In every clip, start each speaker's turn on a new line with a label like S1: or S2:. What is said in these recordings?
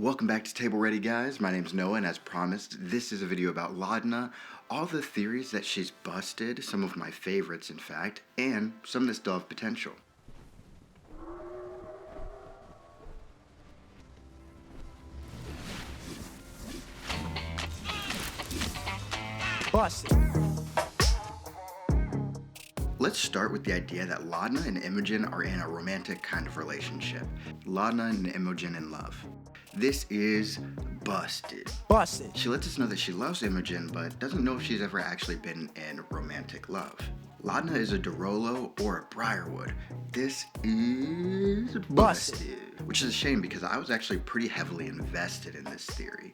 S1: Welcome back to Table Ready, guys. My name's Noah, and as promised, this is a video about Laudna, all the theories that she's busted, some of my favorites, in fact, and some that still have potential.
S2: Busted.
S1: Let's start with the idea that Laudna and Imogen are in a romantic kind of relationship. Laudna and Imogen in love. This is busted.
S2: Busted.
S1: She lets us know that she loves Imogen, but doesn't know if she's ever actually been in romantic love. Laudna is a De Rolo or a Briarwood. This is busted. Which is a shame because I was actually pretty heavily invested in this theory.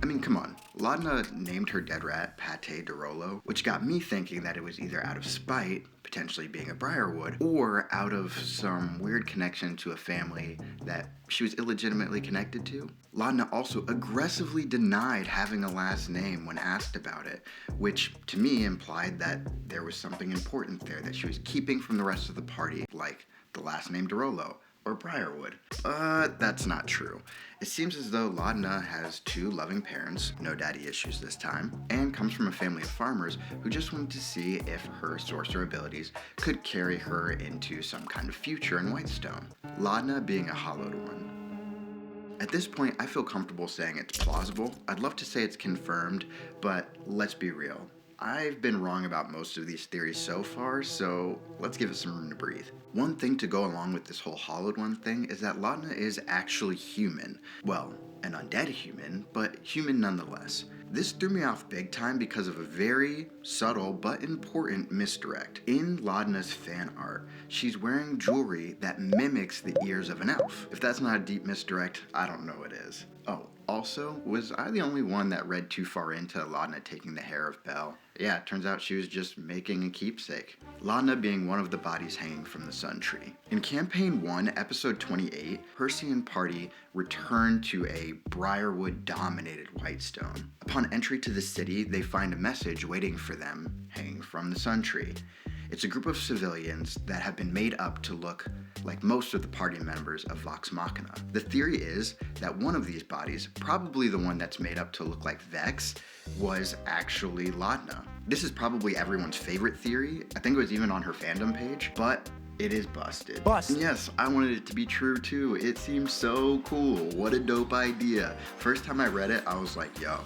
S1: I mean, come on. Laudna named her dead rat Pate De Rolo, which got me thinking that it was either out of spite, potentially being a Briarwood, or out of some weird connection to a family that she was illegitimately connected to. Laudna also aggressively denied having a last name when asked about it, which to me implied that there was something important there that she was keeping from the rest of the party, like the last name De Rolo or Briarwood. But that's not true. It seems as though Laudna has two loving parents, no daddy issues this time, and comes from a family of farmers who just wanted to see if her sorcerer abilities could carry her into some kind of future in Whitestone. Laudna being a hollowed one. At this point, I feel comfortable saying it's plausible. I'd love to say it's confirmed, but let's be real. I've been wrong about most of these theories so far, so let's give it some room to breathe. One thing to go along with this whole hollowed one thing is that Laudna is actually human. Well, an undead human, but human nonetheless. This threw me off big time because of a very subtle but important misdirect. In Laudna's fan art, she's wearing jewelry that mimics the ears of an elf. If that's not a deep misdirect, I don't know what is. Oh, also, was I the only one that read too far into Laudna taking the hair of Belle? Yeah, it turns out she was just making a keepsake. Laudna being one of the bodies hanging from the sun tree. In Campaign 1, Episode 28, Percy and party return to a Briarwood-dominated Whitestone. Upon entry to the city, they find a message waiting for them hanging from the sun tree. It's a group of civilians that have been made up to look like most of the party members of Vox Machina. The theory is that one of these bodies, probably the one that's made up to look like Vex, was actually Laudna. This is probably everyone's favorite theory. I think it was even on her fandom page, but it is busted.
S2: Busted.
S1: And yes, I wanted it to be true too. It seems so cool. What a dope idea. First time I read it, I was like, yo,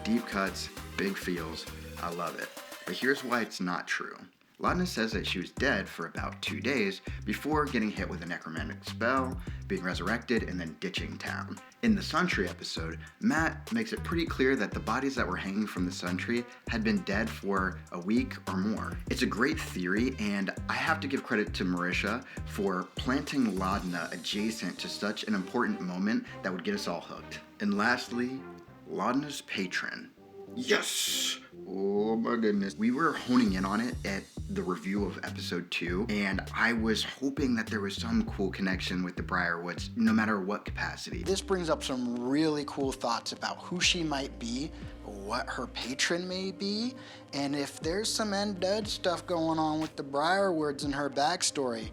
S1: deep cuts, big feels, I love it. But here's why it's not true. Laudna says that she was dead for about 2 days before getting hit with a necromantic spell, being resurrected, and then ditching town. In the Sun Tree episode, Matt makes it pretty clear that the bodies that were hanging from the Sun Tree had been dead for a week or more. It's a great theory, and I have to give credit to Marisha for planting Laudna adjacent to such an important moment that would get us all hooked. And lastly, Laudna's patron. Yes! Oh my goodness. We were honing in on it at the review of episode 2, and I was hoping that there was some cool connection with the Briarwoods, no matter what capacity.
S2: This brings up some really cool thoughts about who she might be, what her patron may be, and if there's some undead stuff going on with the Briarwoods in her backstory.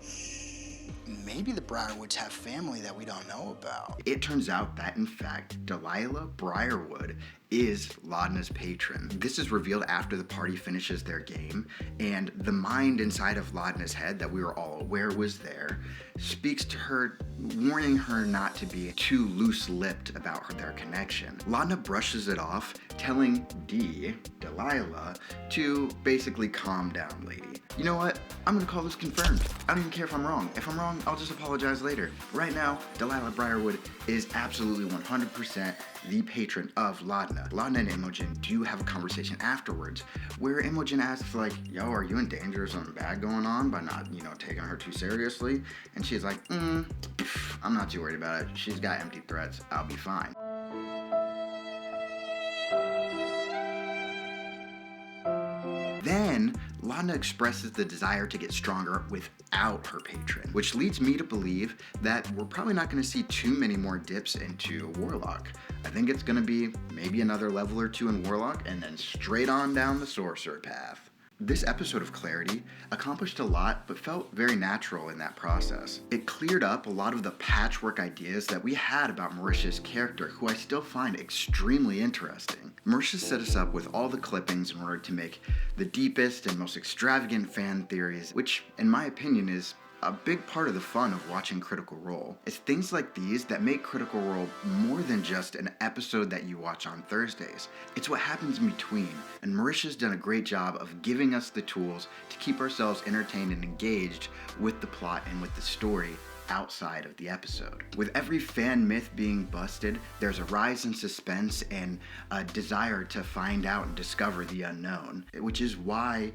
S2: Maybe the Briarwoods have family that we don't know about.
S1: It turns out that, in fact, Delilah Briarwood is Laudna's patron. This is revealed after the party finishes their game, and the mind inside of Laudna's head that we were all aware was there speaks to her, warning her not to be too loose-lipped about their connection. Laudna brushes it off, telling Delilah, to basically calm down, lady. You know what? I'm gonna call this confirmed. I don't even care if I'm wrong. If I'm wrong, I'll just apologize later. Right now, Delilah Briarwood is absolutely 100% the patron of Laudna. Laudna and Imogen do have a conversation afterwards where Imogen asks, like, yo, are you in danger of something bad going on by not, taking her too seriously? And she's like, I'm not too worried about it. She's got empty threats. I'll be fine. Then, Laudna expresses the desire to get stronger without her patron, which leads me to believe that we're probably not going to see too many more dips into Warlock. I think it's going to be maybe another level or two in Warlock, and then straight on down the Sorcerer path. This episode of Clarity accomplished a lot, but felt very natural in that process. It cleared up a lot of the patchwork ideas that we had about Marisha's character, who I still find extremely interesting. Marisha set us up with all the clippings in order to make the deepest and most extravagant fan theories, which, in my opinion, is a big part of the fun of watching Critical Role. It's things like these that make Critical Role more than just an episode that you watch on Thursdays. It's what happens in between, and Marisha's done a great job of giving us the tools to keep ourselves entertained and engaged with the plot and with the story outside of the episode. With every fan myth being busted, there's a rise in suspense and a desire to find out and discover the unknown, which is why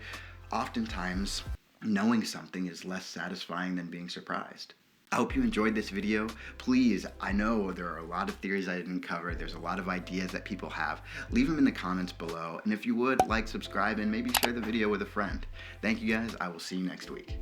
S1: oftentimes knowing something is less satisfying than being surprised. I hope you enjoyed this video. Please, I know there are a lot of theories I didn't cover. There's a lot of ideas that people have. Leave them in the comments below. And if you would, like, subscribe, and maybe share the video with a friend. Thank you guys. I will see you next week.